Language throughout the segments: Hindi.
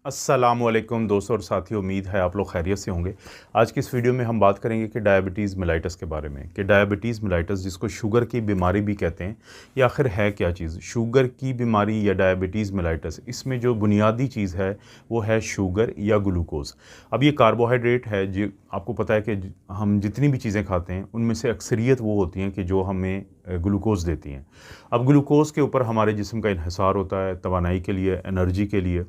अस्सलामुअलैकुम दोस्तों और साथियों, उम्मीद है आप लोग खैरियत से होंगे। आज की इस वीडियो में हम बात करेंगे कि डायबिटीज़ मेलाइटस के बारे में, कि डायबिटीज़ मेलाइटस जिसको शुगर की बीमारी भी कहते हैं, ये आखिर है क्या चीज़। शुगर की बीमारी या डायबिटीज़ मेलाइटस, इसमें जो बुनियादी चीज़ है वो है शुगर या ग्लूकोज़। अब ये कार्बोहाइड्रेट है जो आपको पता है कि हम जितनी भी चीज़ें खाते हैं उनमें से अक्सरियत वो होती हैं कि जो हमें ग्लूकोज़ देती हैं। अब ग्लूकोज़ के ऊपर हमारे जिस्म का इन्हिसार होता है तवानाई के लिए, एनर्जी के लिए।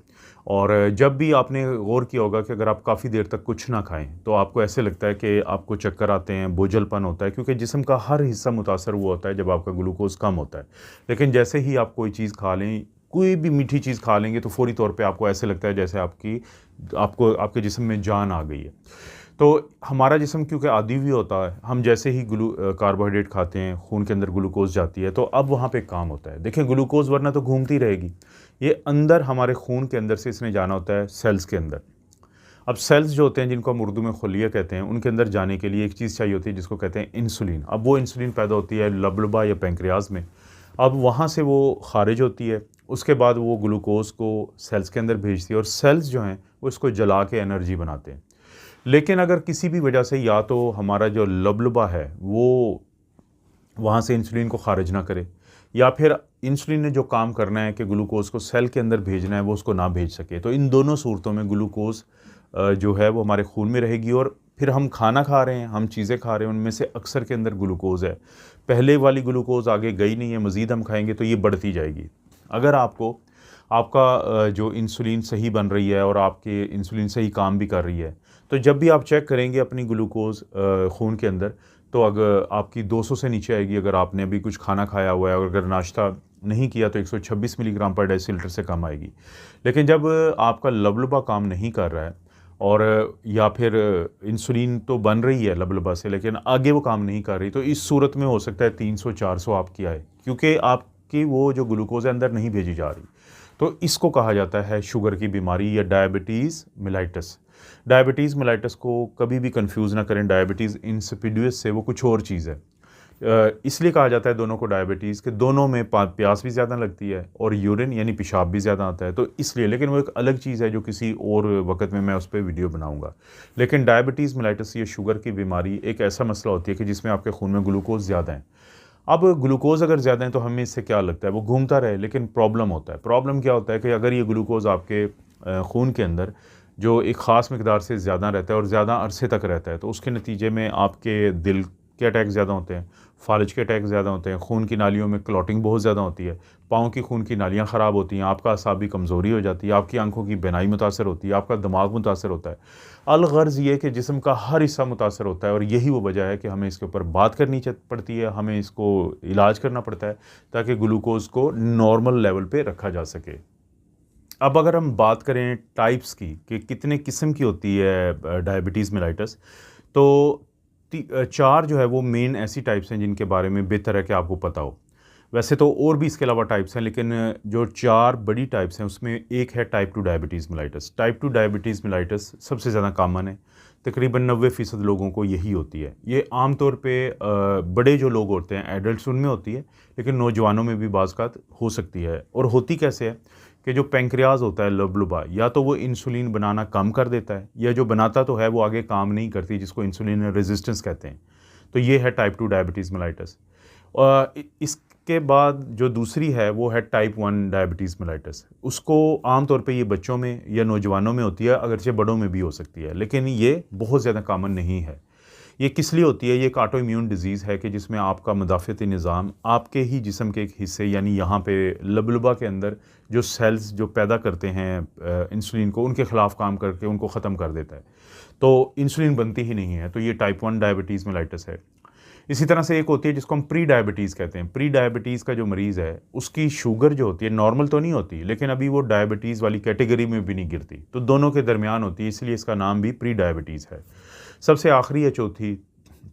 और जब भी आपने गौर किया होगा कि अगर आप काफ़ी देर तक कुछ ना खाएं तो आपको ऐसे लगता है कि आपको चक्कर आते हैं, बोझलपन होता है, क्योंकि जिस्म का हर हिस्सा मुतासर हुआ होता है जब आपका ग्लूकोज़ कम होता है। लेकिन जैसे ही आप कोई चीज़ खा लें, कोई भी मीठी चीज़ खा लेंगे तो फ़ौरी तौर पे आपको ऐसे लगता है जैसे आपको आपके जिस्म में जान आ गई है। तो हमारा जिस्म क्योंकि आदी भी होता है, हम जैसे ही कार्बोहाइड्रेट खाते हैं खून के अंदर ग्लूकोज़ जाती है, तो अब वहाँ पे काम होता है। देखिए ग्लूकोज़ वरना तो घूमती रहेगी, ये अंदर हमारे खून के अंदर से इसने जाना होता है सेल्स के अंदर। अब सेल्स जो होते हैं जिनको हम उर्दू में खुलिया कहते हैं, उनके अंदर जाने के लिए एक चीज़ चाहिए होती है जिसको कहते हैं इंसुलिन। अब वो इंसुलिन पैदा होती है लबलबा या पैंक्रियाज में। अब वहाँ से वो खारिज होती है, उसके बाद वो ग्लूकोज़ को सेल्स के अंदर भेजती है और सेल्स जो हैं वो इसको जला के एनर्जी बनाते हैं। लेकिन अगर किसी भी वजह से या तो हमारा जो लबलबा है वो वहाँ से इंसुलिन को खारिज ना करे, या फिर इंसुलिन ने जो काम करना है कि ग्लूकोज़ को सेल के अंदर भेजना है वो उसको ना भेज सके, तो इन दोनों सूरतों में ग्लूकोज़ जो है वो हमारे खून में रहेगी। और फिर हम खाना खा रहे हैं, हम चीज़ें खा रहे हैं, उनमें से अक्सर के अंदर ग्लूकोज़ है। पहले वाली ग्लूकोज़ आगे गई नहीं है, मज़ीद हम खाएंगे तो ये बढ़ती जाएगी। अगर आपका जो इंसुलिन सही बन रही है और आपके इंसुलिन सही काम भी कर रही है, तो जब भी आप चेक करेंगे अपनी ग्लूकोज़ खून के अंदर, तो अगर आपकी 200 से नीचे आएगी, अगर आपने अभी कुछ खाना खाया हुआ है और अगर नाश्ता नहीं किया तो 126 मिलीग्राम पर डेसीलीटर से कम आएगी। लेकिन जब आपका लबलबा काम नहीं कर रहा है और या फिर इंसुलिन तो बन रही है लबलबा से लेकिन आगे वो काम नहीं कर रही, तो इस सूरत में हो सकता है 300-400 आपकी आए, क्योंकि आपकी वो जो ग्लूकोज़ है अंदर नहीं भेजी जा रही। तो इसको कहा जाता है शुगर की बीमारी या डायबिटीज़ मेलाइटस। डायबिटीज़ मेलाइटस को कभी भी कंफ्यूज ना करें डायबिटीज़ इंसिपिडस से, वो कुछ और चीज़ है। इसलिए कहा जाता है दोनों को डायबिटीज़, के दोनों में प्यास भी ज़्यादा लगती है और यूरिन यानी पेशाब भी ज़्यादा आता है, तो इसलिए। लेकिन वो एक अलग चीज़ है जो किसी और वक्त में मैं उस पर वीडियो बनाऊंगा। लेकिन डायबिटीज़ मेलाइटस ये शुगर की बीमारी एक ऐसा मसला होती है कि जिसमें आपके खून में ग्लूकोज़ ज़्यादा है। अब ग्लूकोज़ अगर ज़्यादा है तो हमें इससे क्या लगता है, वो घूमता रहे, लेकिन प्रॉब्लम होता है। प्रॉब्लम क्या होता है कि अगर ये ग्लूकोज़ आपके खून के अंदर जो एक ख़ास मकदार से ज़्यादा रहता है और ज़्यादा अरसे तक रहता है, तो उसके नतीजे में आपके दिल के अटैक ज़्यादा होते हैं, फालिज के अटैक ज़्यादा होते हैं, खून की नालियों में क्लॉटिंग बहुत ज़्यादा होती है, पाँव की खून की नालियाँ ख़राब होती हैं, आपका असाबी कमज़ोरी हो जाती है, आपकी आंखों की बीनाई मुतासर होती है, आपका दिमाग मुतासर होता है। अलगर्ज़ ये कि जिस्म का हर हिस्सा मुतासर होता है और यही वो वजह है कि हमें इसके ऊपर बात करनी पड़ती है, हमें इसको इलाज करना पड़ता है ताकि ग्लूकोज़ को नॉर्मल लेवल पे रखा जा सके। अब अगर हम बात करें टाइप्स की कि कितने किस्म की होती है डायबिटीज़ मेलाइटस, तो 4 जो है वो मेन ऐसी टाइप्स हैं जिनके बारे में बेहतर है कि आपको पता हो। वैसे तो और भी इसके अलावा टाइप्स हैं, लेकिन जो 4 बड़ी टाइप्स हैं उसमें एक है type 2 diabetes mellitus. Type 2 diabetes mellitus सबसे ज़्यादा कॉमन है, तकरीबन 90% लोगों को यही होती है। ये आम तौर पे बड़े जो लोग होते हैं एडल्ट्स उनमें होती है, लेकिन नौजवानों में भी बाज़ हो सकती है। और होती कैसे है कि जो पैंक्रियाज होता है लबलबा, या तो वो इंसुलिन बनाना कम कर देता है, या जो बनाता तो है वो आगे काम नहीं करती, जिसको इंसुलिन रेजिस्टेंस कहते हैं। तो ये है टाइप 2 डायबिटीज़ मेलाइटस। इसके बाद जो दूसरी है वो है टाइप 1 डायबिटीज़ मेलाइटस। उसको आम तौर पे ये बच्चों में या नौजवानों में होती है, अगरचे बड़ों में भी हो सकती है, लेकिन ये बहुत ज़्यादा कॉमन नहीं है। ये किस लिए होती है? ये एक ऑटो इम्यून डिज़ीज़ है कि जिसमें आपका मुदाफ़ती निज़ाम आपके ही जिस्म के एक हिस्से यानी यहाँ पे लबलबा के अंदर जो सेल्स जो पैदा करते हैं इंसुलिन को, उनके ख़िलाफ़ काम करके उनको ख़त्म कर देता है, तो इंसुलिन बनती ही नहीं है। तो ये टाइप 1 डायबिटीज़ मेलाइटस है। इसी तरह से एक होती है जिसको हम प्री डायबिटीज़ कहते हैं। प्री डायबिटीज़ का जो मरीज़ है उसकी शुगर जो होती है नॉर्मल तो नहीं होती, लेकिन अभी वो डायबिटीज़ वाली कैटेगरी में भी नहीं गिरती, तो दोनों के दरमियान होती है, इसलिए इसका नाम भी प्री डायबिटीज़ है। सबसे आखिरी या चौथी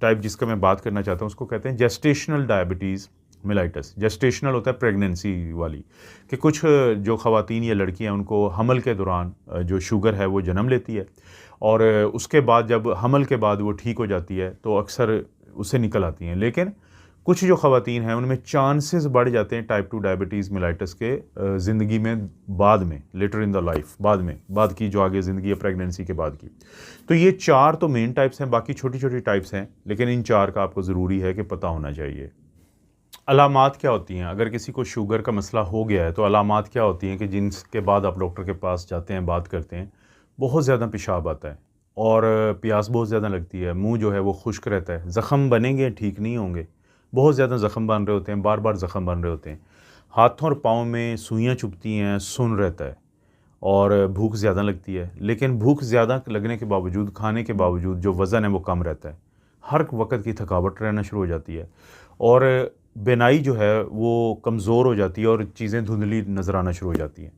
टाइप जिसका मैं बात करना चाहता हूँ उसको कहते हैं जेस्टेशनल डायबिटीज़ मेलाइटस। जेस्टेशनल होता है प्रेगनेंसी वाली, कि कुछ जो ख़वातीन या लड़कियाँ उनको हमल के दौरान जो शुगर है वो जन्म लेती है, और उसके बाद जब हमल के बाद वो ठीक हो जाती है तो अक्सर उससे निकल आती हैं। लेकिन कुछ जो ख़वातीन हैं उनमें चांसेस बढ़ जाते हैं टाइप 2 डायबिटीज़ मेलाइटस के ज़िंदगी में बाद में, लेटर इन द लाइफ, बाद की जो आगे ज़िंदगी है प्रेगनेंसी के बाद की। तो ये 4 तो मेन टाइप्स हैं, बाकी छोटी छोटी टाइप्स हैं, लेकिन इन 4 का आपको ज़रूरी है कि पता होना चाहिए। अलामात क्या होती हैं? अगर किसी को शुगर का मसला हो गया है तो अलामात क्या होती हैं कि जिनके बाद आप डॉक्टर के पास जाते हैं, बात करते हैं, बहुत ज़्यादा पेशाब आता है और प्यास बहुत ज़्यादा लगती है, मुंह जो है वो खुश्क रहता है, ज़ख़म बनेंगे, ठीक नहीं होंगे, बहुत ज़्यादा ज़ख़म बन रहे होते हैं, बार बार ज़ख़म बन रहे होते हैं, हाथों और पाँव में सुइयाँ चुभती हैं, सुन रहता है और भूख ज़्यादा लगती है। लेकिन भूख ज़्यादा लगने के बावजूद, खाने के बावजूद जो वज़न है वो कम रहता है, हर वक़्त की थकावट रहना शुरू हो जाती है और बिनाई जो है वो कमज़ोर हो जाती है और चीज़ें धुंधली नज़र आना शुरू हो जाती हैं।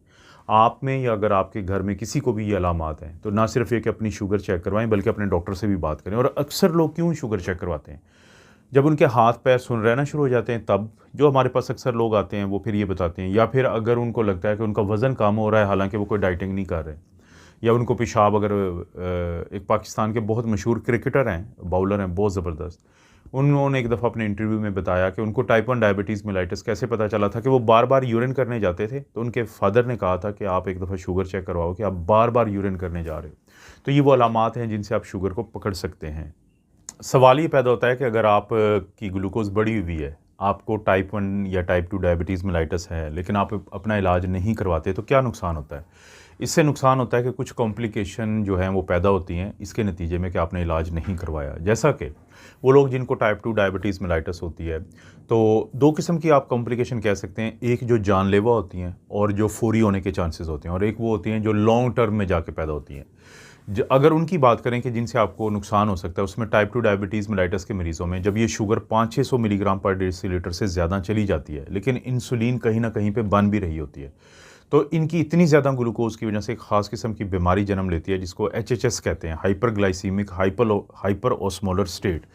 आप में या अगर आपके घर में किसी को भी ये अलामात हैं तो ना सिर्फ ये कि अपनी शुगर चेक करवाएं बल्कि अपने डॉक्टर से भी बात करें। और अक्सर लोग क्यों शुगर चेक करवाते हैं? जब उनके हाथ पैर सुन रहना शुरू हो जाते हैं तब जो हमारे पास अक्सर लोग आते हैं वो फिर ये बताते हैं, या फिर अगर उनको लगता है कि उनका वज़न कम हो रहा है हालांकि वो कोई डाइटिंग नहीं कर रहे, या उनको पेशाब अगर एक पाकिस्तान के बहुत मशहूर क्रिकेटर हैं, बाउलर हैं बहुत ज़बरदस्त, उन्होंने एक दफ़ा अपने इंटरव्यू में बताया कि उनको टाइप 1 डायबिटीज़ मेलाइटस कैसे पता चला था कि वो बार बार यूरिन करने जाते थे तो उनके फादर ने कहा था कि आप एक दफ़ा शुगर चेक करवाओ कि आप बार बार यूरिन करने जा रहे हो। तो ये वो अलामात हैं जिनसे आप शुगर को पकड़ सकते हैं। सवाल ये पैदा होता है कि अगर आप की ग्लूकोज़ बढ़ी हुई है, आपको टाइप 1 या टाइप 2 डायबिटीज़ मेलाइटस है, लेकिन आप अपना इलाज नहीं करवाते तो क्या नुकसान होता है? इससे नुकसान होता है कि कुछ कॉम्प्लिकेशन जो हैं वो पैदा होती हैं इसके नतीजे में कि आपने इलाज नहीं करवाया। जैसा कि वो लोग जिनको टाइप 2 डायबिटीज़ मेलाइटस होती है, तो 2 किस्म की आप कॉम्प्लिकेशन कह सकते हैं, एक जो जानलेवा होती हैं और जो फौरी होने के चांसेस होते हैं, और एक वो होती हैं जो लॉन्ग टर्म में जाके पैदा होती हैं। अगर उनकी बात करें कि जिनसे आपको नुकसान हो सकता है, उसमें टाइप 2 डायबिटीज़ मेलाइटस के मरीज़ों में जब ये शुगर 500-600 मिलीग्राम पर डेसीलीटर से ज़्यादा चली जाती है, लेकिन इंसुलिन कहीं ना कहीं पे बन भी रही होती है, तो इनकी इतनी ज़्यादा ग्लूकोज़ की वजह से एक ख़ास किस्म की बीमारी जन्म लेती है जिसको HHS कहते हैं, हाइपरग्लाइसीमिक हाइपर ऑस्मोलर स्टेट,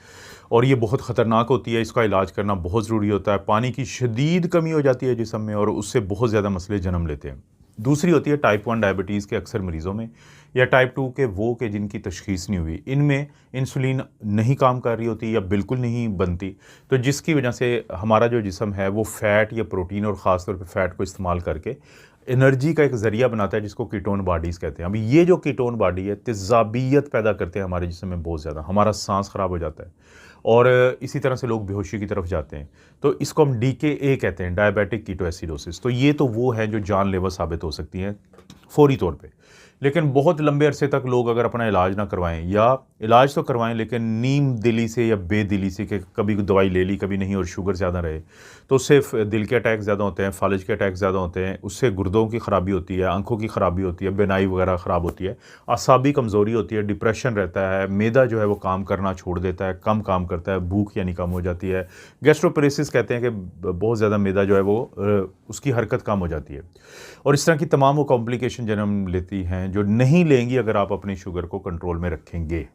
और ये बहुत ख़तरनाक होती है। इसका इलाज करना बहुत ज़रूरी होता है। पानी की शदीद कमी हो जाती है जिस्म में और उससे बहुत ज़्यादा मसले जन्म लेते हैं। दूसरी होती है टाइप 1 डायबिटीज़ के अक्सर मरीज़ों में, या टाइप 2 के वो के जिनकी तशख़ीस नहीं हुई, इनमें इंसुलिन नहीं काम कर रही होती या बिल्कुल नहीं बनती, तो जिसकी वजह से हमारा जो जिस्म है वो फ़ैट या प्रोटीन और ख़ास तौर पे फ़ैट को इस्तेमाल करके एनर्जी का एक ज़रिया बनाता है जिसको कीटोन बॉडीज़ कहते हैं। अब ये जो कीटोन बॉडी है तेज़ाबियत पैदा करते हैं हमारे जिस्म में बहुत ज़्यादा, हमारा सांस ख़राब हो जाता है और इसी तरह से लोग बेहोशी की तरफ जाते हैं। तो इसको हम DKA कहते हैं, डायबिटिक कीटोएसिडोसिस। तो ये तो वो है जो जानलेवा साबित हो सकती हैं फ़ौरी तौर पे। लेकिन बहुत लंबे अरसे तक लोग अगर अपना इलाज ना करवाएं, या इलाज तो करवाएं लेकिन नीम दिली से या बेदिली से कि कभी दवाई ले ली कभी नहीं और शुगर ज़्यादा रहे, तो उससे दिल के अटैक ज़्यादा होते हैं, फालिज के अटैक ज़्यादा होते हैं, उससे गुर्दों की ख़राबी होती है, आंखों की ख़राबी होती है, बिनाई वगैरह ख़राब होती है, आसाबी कमज़ोरी होती है, डिप्रेशन रहता है, मैदा जो है वो काम करना छोड़ देता है, कम काम करता है, भूख यानी कम हो जाती है, गैस्ट्रोपेरेसिस कहते हैं कि बहुत ज़्यादा मैदा जो है वो उसकी हरकत कम हो जाती है, और इस तरह की तमाम वो कॉम्प्लिकेशन जन्म लेती हैं जो नहीं लेंगी अगर आप अपनी शुगर को कंट्रोल में रखेंगे।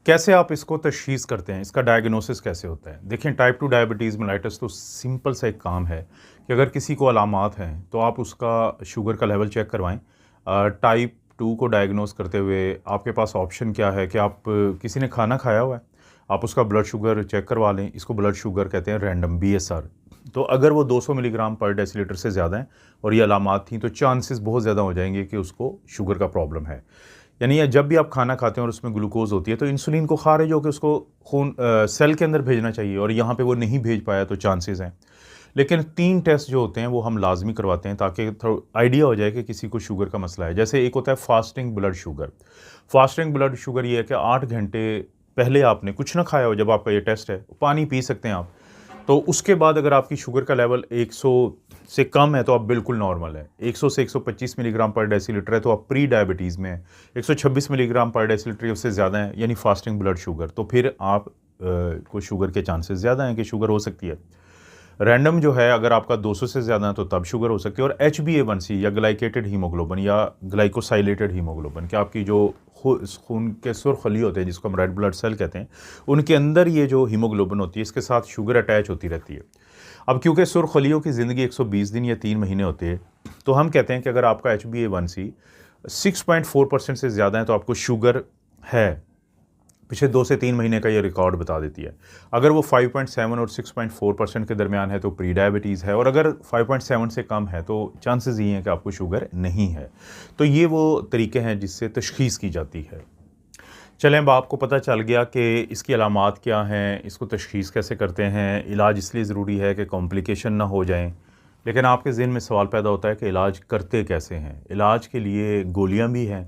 कैसे आप इसको तशख़ीस करते हैं, इसका डायग्नोसिस कैसे होता है? देखें, टाइप 2 डायबिटीज़ मेलाइटस तो सिंपल सा एक काम है कि अगर किसी को अलामात हैं तो आप उसका शुगर का लेवल चेक करवाएं। टाइप 2 को डायग्नोस करते हुए आपके पास ऑप्शन क्या है कि आप किसी ने खाना खाया हुआ है, आप उसका ब्लड शुगर चेक करवा लें। इसको ब्लड शुगर कहते हैं, रैंडम BSR। तो अगर वो 200 मिलीग्राम पर डेसीलीटर से ज़्यादा है और ये अलामात थी तो चांसेस बहुत ज़्यादा हो जाएंगे कि उसको शुगर का प्रॉब्लम है। यानी जब भी आप खाना खाते हैं और उसमें ग्लूकोज होती है तो इंसुलिन को खारिज होकर उसको खून सेल के अंदर भेजना चाहिए, और यहाँ पे वो नहीं भेज पाया तो चांसेस हैं। लेकिन 3 टेस्ट जो होते हैं वो हम लाजमी करवाते हैं ताकि थोड़ा आइडिया हो जाए कि किसी को शुगर का मसला है। जैसे एक होता है fasting blood sugar. Fasting blood sugar ये है कि 8 घंटे पहले आपने कुछ ना खाया हो, जब आपका ये टेस्ट है, पानी पी सकते हैं आप, तो उसके बाद अगर आपकी शुगर का लेवल 100 से कम है तो आप बिल्कुल नॉर्मल है, 100 से 125 मिलीग्राम पर डेसीलीटर है तो आप प्री डायबिटीज़ में है, 126 मिलीग्राम पर डेसीलीटर उससे ज़्यादा है यानी फास्टिंग ब्लड शुगर, तो फिर आप को शुगर के चांसेस ज़्यादा हैं कि शुगर हो सकती है। रैंडम जो है अगर आपका 200 से ज़्यादा है तो तब शुगर हो सकती है। और HbA1c या ग्लाइकेटेड हीमोग्लोबिन या ग्लाइकोसाइलेटेड हीमोग्लोबिन, कि आपकी जो खून के सुर्खली होते हैं जिसको हम रेड ब्लड सेल कहते हैं, उनके अंदर ये जो हीमोग्लोबिन होती है इसके साथ शुगर अटैच होती रहती है। अब क्योंकि सुर्खलियों की ज़िंदगी 120 दिन या 3 महीने होते हैं, तो हम कहते हैं कि अगर आपका HbA1c 6.4% से ज़्यादा है तो आपको शुगर है। पिछले 2 से 3 महीने का ये रिकॉर्ड बता देती है। अगर वो 5.7 और 6.4% के दरमियान है तो प्री डायबिटीज़ है, और अगर 5.7 से कम है तो चांसेस ये हैं कि आपको शुगर नहीं है। तो ये वो तरीके हैं जिससे तशख़ीस की जाती है। चलें, अब आपको पता चल गया कि इसकी अलामात क्या हैं, इसको तशख़ीस कैसे करते हैं, इलाज इसलिए ज़रूरी है कि कॉम्प्लिकेशन ना हो जाएँ। लेकिन आपके ज़हन में सवाल पैदा होता है कि इलाज करते कैसे हैं? इलाज के लिए गोलियाँ भी हैं,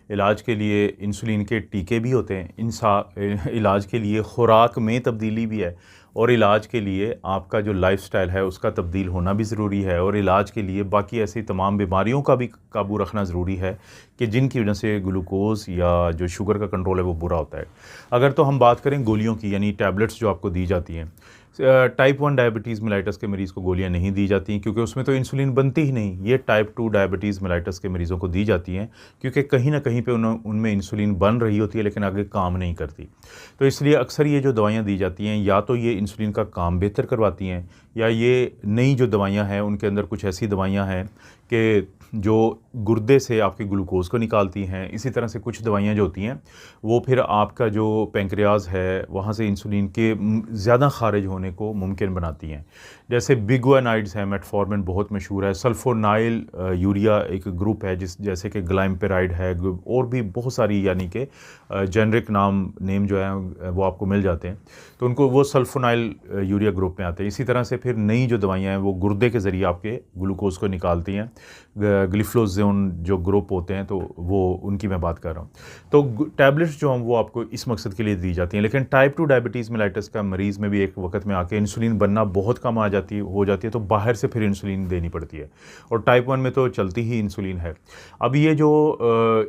इलाज के लिए इंसुलिन के टीके भी होते हैं, इलाज के लिए ख़ुराक में तब्दीली भी है, और इलाज के लिए आपका जो लाइफ़स्टाइल है उसका तब्दील होना भी ज़रूरी है, और इलाज के लिए बाकी ऐसी तमाम बीमारियों का भी काबू रखना ज़रूरी है कि जिनकी वजह से ग्लूकोज़ या जो शुगर का कंट्रोल है वो बुरा होता है। अगर तो हम बात करें गोलियों की, यानी टैबलेट्स जो आपको दी जाती हैं, टाइप 1 डायबिटीज़ मेलाइटस के मरीज़ को गोलियाँ नहीं दी जाती क्योंकि उसमें तो इंसुलिन बनती ही नहीं। ये टाइप 2 डायबिटीज़ मेलाइटस के मरीज़ों को दी जाती हैं क्योंकि कहीं न कहीं पे उनमें इंसुलिन बन रही होती है लेकिन आगे काम नहीं करती। तो इसलिए अक्सर ये जो दवाइयाँ दी जाती हैं या तो ये इंसुलिन का काम बेहतर करवाती हैं, या ये नई जो दवाइयाँ हैं उनके अंदर कुछ ऐसी दवाइयाँ हैं कि जो गुर्दे से आपके ग्लूकोज़ को निकालती हैं। इसी तरह से कुछ दवाइयाँ जो होती हैं वो फिर आपका जो पैंक्रियाज़ है वहाँ से इंसुलिन के ज़्यादा खारिज होने को मुमकिन बनाती हैं। जैसे बिगुआनाइड्स हैं, मेटफॉर्मिन बहुत मशहूर है, सल्फोनाइल यूरिया एक ग्रुप है जैसे कि ग्लाइम्पेराइड है, और भी बहुत सारी यानी कि जेनरिक नेम जो है वो आपको मिल जाते हैं, तो उनको वो सल्फोनाइल यूरिया ग्रुप में आते हैं। इसी तरह से फिर नई जो दवाइयाँ हैं वो गुर्दे के ज़रिए आपके ग्लूकोज़ को निकालती हैं, ग्लिफ्लोज़ोन जो ग्रुप होते हैं तो वो उनकी मैं बात कर रहा हूँ। तो टैबलेट्स जो हैं वो आपको इस मकसद के लिए दी जाती हैं। लेकिन टाइप 2 डायबिटीज़ मेलाइटस का मरीज़ में भी एक वक्त में आके इंसुलिन बनना बहुत कम हो जाती है, तो बाहर से फिर इंसुलिन देनी पड़ती है, और टाइप 1 में तो चलती ही इंसुलिन है। अब ये जो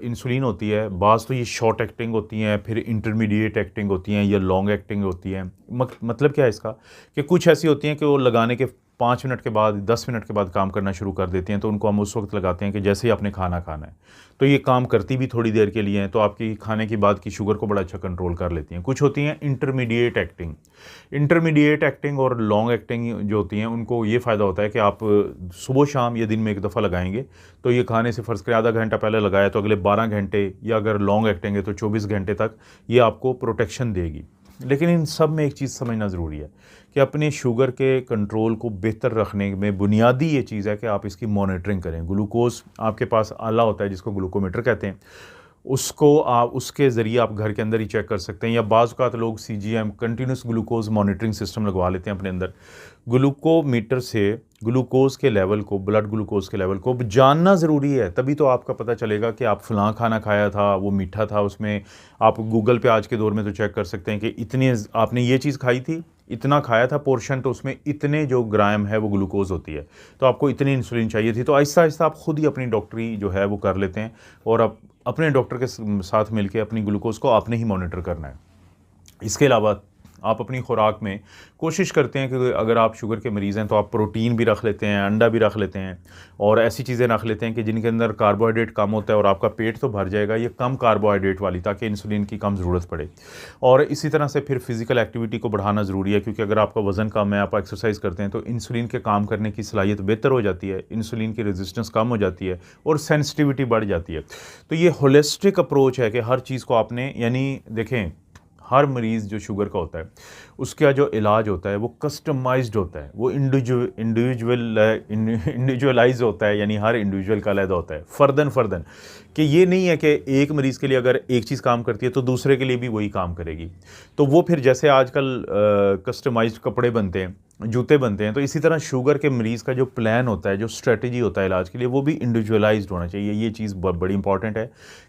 इंसुलिन होती है, बाज़ तो ये शॉर्ट एक्टिंग होती हैं, फिर इंटरमीडिएट एक्टिंग होती हैं, या लॉन्ग एक्टिंग होती हैं। मतलब क्या है इसका, कि कुछ ऐसी होती हैं कि वो लगाने के 5 मिनट के बाद, 10 मिनट के बाद काम करना शुरू कर देती हैं, तो उनको हम उस वक्त लगाते हैं कि जैसे ही आपने खाना खाना है। तो ये काम करती भी थोड़ी देर के लिए हैं, तो आपकी खाने के बाद की शुगर को बड़ा अच्छा कंट्रोल कर लेती हैं। कुछ होती हैं इंटरमीडिएट एक्टिंग। इंटरमीडिएट एक्टिंग और लॉन्ग एक्टिंग जो होती हैं उनको ये फ़ायदा होता है कि आप सुबह शाम या दिन में एक दफ़ा लगाएंगे, तो ये खाने से फ़र्ज़ करें आधा घंटा पहले लगाया तो अगले 12 घंटे, या अगर लॉन्ग एक्टिंग है तो 24 घंटे तक ये आपको प्रोटेक्शन देगी। लेकिन इन सब में एक चीज़ समझना ज़रूरी है कि अपने शुगर के कंट्रोल को बेहतर रखने में बुनियादी ये चीज़ है कि आप इसकी मॉनिटरिंग करें। ग्लूकोज़ आपके पास आला होता है जिसको ग्लूकोमीटर कहते हैं, उसको आप उसके ज़रिए आप घर के अंदर ही चेक कर सकते हैं, या बाज़ औक़ात लोग CGM continuous glucose monitoring system लगवा लेते हैं अपने अंदर। ग्लूकोमीटर से ग्लूकोज़ के लेवल को, ब्लड ग्लूकोज़ के लेवल को जानना ज़रूरी है, तभी तो आपका पता चलेगा कि आप फ़लाँ खाना खाया था, वो मीठा था, उसमें आप गूगल पे आज के दौर में तो चेक कर सकते हैं कि इतने आपने ये चीज़ खाई थी, इतना खाया था पोर्शन, तो उसमें इतने जो ग्राम है वो ग्लूकोज़ होती है, तो आपको इतनी इंसुलिन चाहिए थी। तो आहिस्ता-आहिस्ता आप खुद ही अपनी डॉक्टरी जो है वो कर लेते हैं, और आप अपने डॉक्टर के साथ मिलके अपनी ग्लूकोज़ को आपने ही मॉनिटर करना है। इसके अलावा आप अपनी खुराक में कोशिश करते हैं कि अगर आप शुगर के मरीज़ हैं तो आप प्रोटीन भी रख लेते हैं, अंडा भी रख लेते हैं, और ऐसी चीज़ें रख लेते हैं कि जिनके अंदर कार्बोहाइड्रेट कम होता है, और आपका पेट तो भर जाएगा ये कम कार्बोहाइड्रेट वाली, ताकि इंसुलिन की कम ज़रूरत पड़े। और इसी तरह से फिर फ़िज़िकल एक्टिविटी को बढ़ाना ज़रूरी है, क्योंकि अगर आपका वज़न कम है, आप एक्सरसाइज करते हैं, तो इंसुलिन के काम करने की सलाहियत बेहतर हो जाती है, इंसुलिन की रेजिस्टेंस कम हो जाती है, और सेंसिटिविटी बढ़ जाती है। तो ये होलिस्टिक अप्रोच है कि हर चीज़ को आपने, यानी देखें, हर मरीज़ जो शुगर का होता है उसका जो इलाज होता है वो कस्टमाइज्ड होता है, वो इंडिविजुअलाइज होता है, यानी हर इंडिविजुअल का अलग होता है, फ़र्दन कि ये नहीं है कि एक मरीज़ के लिए अगर एक चीज़ काम करती है तो दूसरे के लिए भी वही काम करेगी। तो वो फिर जैसे आजकल कस्टमाइज्ड कपड़े बनते हैं, जूते बनते हैं, तो इसी तरह शुगर के मरीज़ का जो प्लान होता है, जो स्ट्रेटजी होता है इलाज के लिए, वो भी इंडिविजुअलाइज्ड होना चाहिए। ये चीज़ बड़ी इंपॉर्टेंट है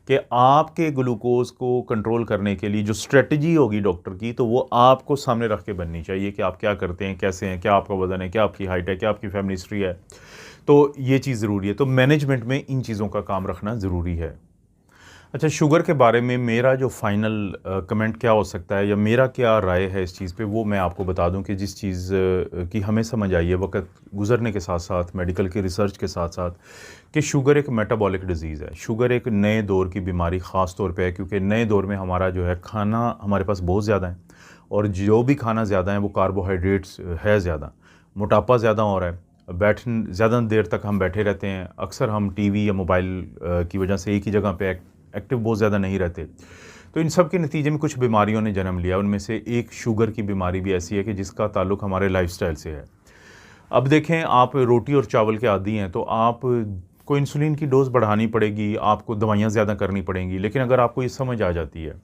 कि आपके ग्लूकोज़ को कंट्रोल करने के लिए जो स्ट्रेटजी होगी डॉक्टर की, तो वो आपको सामने रख के बननी चाहिए कि आप क्या करते हैं, कैसे हैं, क्या आपका वज़न है, क्या आपकी हाइट है, क्या आपकी फैमिली हिस्ट्री है। तो ये चीज़ ज़रूरी है। तो मैनेजमेंट में इन चीज़ों का काम रखना ज़रूरी है। अच्छा, शुगर के बारे में मेरा जो फ़ाइनल कमेंट क्या हो सकता है, या मेरा क्या राय है इस चीज़ पे, वो मैं आपको बता दूं कि जिस चीज़ की हमें समझ आई है वक्त गुज़रने के साथ साथ, मेडिकल की रिसर्च के साथ साथ, कि शुगर एक मेटाबॉलिक डिज़ीज़ है। शुगर एक नए दौर की बीमारी ख़ास तौर पे है, क्योंकि नए दौर में हमारा जो है खाना हमारे पास बहुत ज़्यादा है, और जो भी खाना ज़्यादा है वो कार्बोहाइड्रेट्स है ज़्यादा, मोटापा ज़्यादा हो रहा है, ज़्यादा देर तक हम बैठे रहते हैं, अक्सर हम टीवी या मोबाइल की वजह से एक ही जगह पे एक्टिव बहुत ज़्यादा नहीं रहते। तो इन सब के नतीजे में कुछ बीमारियों ने जन्म लिया। उनमें से एक शुगर की बीमारी भी ऐसी है कि जिसका ताल्लुक हमारे लाइफस्टाइल से है। अब देखें, आप रोटी और चावल के आदी हैं तो आपको इंसुलिन की डोज़ बढ़ानी पड़ेगी, आपको दवाइयाँ ज़्यादा करनी पड़ेंगी। लेकिन अगर आपको ये समझ आ जाती है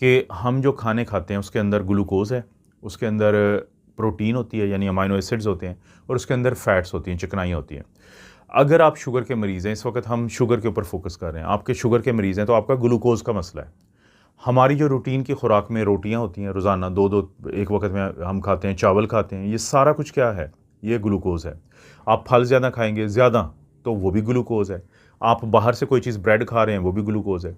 कि हम जो खाने खाते हैं उसके अंदर ग्लूकोज़ है, उसके अंदर प्रोटीन होती है यानी अमाइनो एसिड्स होते हैं, और उसके अंदर फैट्स होती हैं, चिकनाई होती हैं। अगर आप शुगर के मरीज़ हैं, इस वक्त हम शुगर के ऊपर फोकस कर रहे हैं, आपके शुगर के मरीज़ हैं तो आपका ग्लूकोज़ का मसला है। हमारी जो रूटीन की खुराक में रोटियां होती हैं रोज़ाना, दो एक वक्त में हम खाते हैं, चावल खाते हैं, ये सारा कुछ क्या है? ये ग्लूकोज़ है। आप फल ज़्यादा खाएंगे ज़्यादा तो वो भी ग्लूकोज़ है। आप बाहर से कोई चीज़ ब्रेड खा रहे हैं वो भी ग्लूकोज़ है।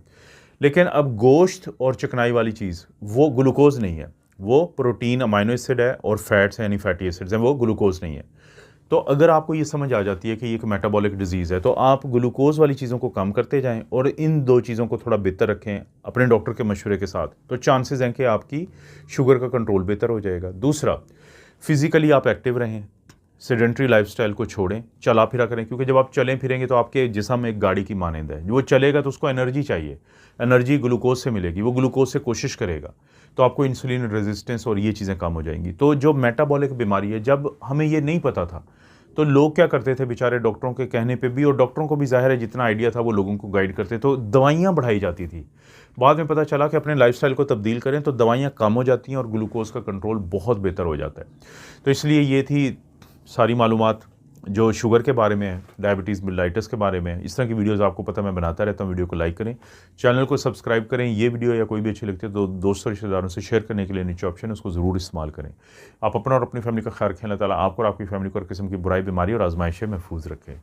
लेकिन अब गोश्त और चिकनाई वाली चीज़ वो ग्लूकोज़ नहीं है, वो प्रोटीन अमाइनो एसिड है और फैट्स हैं यानी फैटी एसिड्स हैं, वो ग्लूकोज़ नहीं है। तो अगर आपको ये समझ आ जाती है कि ये एक मेटाबॉलिक डिजीज़ है तो आप ग्लूकोज़ वाली चीज़ों को कम करते जाएं और इन दो चीज़ों को थोड़ा बेहतर रखें अपने डॉक्टर के मशवरे के साथ, तो चांसेस हैं कि आपकी शुगर का कंट्रोल बेहतर हो जाएगा। दूसरा, फिज़िकली आप एक्टिव रहें, सेडेंट्री लाइफस्टाइल को छोड़ें, चला फिरा करें, क्योंकि जब आप चलें फिरेंगे तो आपके जिस्म एक गाड़ी की मानंद है, वो चलेगा तो उसको एनर्जी चाहिए, एनर्जी ग्लूकोज से मिलेगी, वो ग्लूकोज से कोशिश करेगा तो आपको इंसुलिन रेजिस्टेंस और ये चीज़ें कम हो जाएंगी। तो जो मेटाबॉलिक बीमारी है, जब हमें ये नहीं पता था तो लोग क्या करते थे बेचारे, डॉक्टरों के कहने पे भी, और डॉक्टरों को भी ज़ाहिर है जितना आइडिया था वो लोगों को गाइड करते, तो दवाइयाँ बढ़ाई जाती थी। बाद में पता चला कि अपने लाइफस्टाइल को तब्दील करें तो दवाइयाँ कम हो जाती हैं और ग्लूकोज का कंट्रोल बहुत बेहतर हो जाता है। तो इसलिए ये थी सारी मालूमात जो शुगर के बारे में है, डायबिटीज़ मिलाइटस के बारे में। इस तरह की वीडियोस आपको पता मैं बनाता रहता हूँ। वीडियो को लाइक करें, चैनल को सब्सक्राइब करें। ये वीडियो या कोई भी अच्छी लगती है तो दोस्तों रिश्तेदारों से शेयर करने के लिए नीचे ऑप्शन है, उसको ज़रूर इस्तेमाल करें। आप अपना और अपनी फैमिली का ख्याल रखें। अल्लाह ताला आपको और आपकी फैमिली को हर किस्म की बुराई, बीमारी और आजमाइशें महफूज रखें।